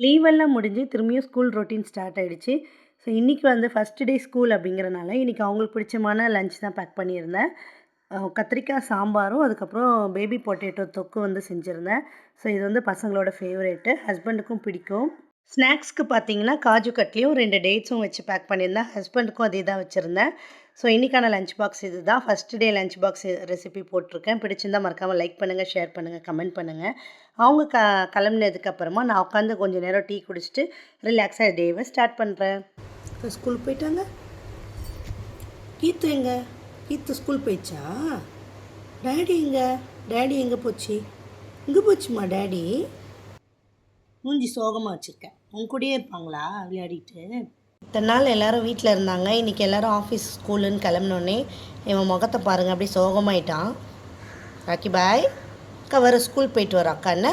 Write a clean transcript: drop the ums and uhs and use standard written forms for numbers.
லீவெல்லாம் முடிஞ்சு திரும்பியும் school routine start ஆயிடுச்சு. ஸோ இன்றைக்கி வந்து ஃபர்ஸ்ட் டே ஸ்கூல் அப்படிங்கிறனால, இன்றைக்கி அவங்களுக்கு பிடிச்சமான லஞ்ச் தான் பேக் பண்ணியிருந்தேன். கத்திரிக்காய் சாம்பாரும், அதுக்கப்புறம் பேபி பொட்டேட்டோ தொக்கு வந்து செஞ்சுருந்தேன். ஸோ இது வந்து பசங்களோட ஃபேவரேட்டு. ஹஸ்பண்டுக்கும் பிடிக்கும். ஸ்நாக்ஸ்க்கு பார்த்தீங்கன்னா, காஜு கட்லியும் 2 டேட்ஸும் வச்சு பேக் பண்ணியிருந்தேன். ஹஸ்பண்டுக்கும் அதே தான் வச்சுருந்தேன். ஸோ இன்றைக்கான லஞ்ச் பாக்ஸ் இது தான். First day lunch box recipe போட்டிருக்கேன். பிடிச்சிருந்தா மறக்காமல் லைக் பண்ணுங்கள், ஷேர் பண்ணுங்கள், கமெண்ட் பண்ணுங்கள். அவங்க கிளம்புனதுக்கப்புறமா நான் உட்காந்து கொஞ்சம் நேரம் டீ குடிச்சிட்டு ரிலாக்ஸாக டேவை ஸ்டார்ட் பண்ணுறேன். இப்போ ஸ்கூல் போயிட்டாங்க. கீத்து எங்க? கீத்து ஸ்கூல் போயிடுச்சா? டேடி எங்கே? டேடி எங்கே போச்சு? இங்கே போச்சுமா டேடி? மூஞ்சி சோகமாக வச்சுருக்கேன். உன் கூடயே இருப்பாங்களா விளையாடிட்டு? இத்தனை நாள் எல்லோரும் வீட்டில் இருந்தாங்க. இன்றைக்கி எல்லோரும் ஆஃபீஸ் ஸ்கூலுன்னு கிளம்புனோடனே இவன் முகத்தை பாருங்கள், அப்படியே சோகமாயிட்டான். ராக்கி பாய், அக்கா வர ஸ்கூல் போயிட்டு வர அக்கா என்ன?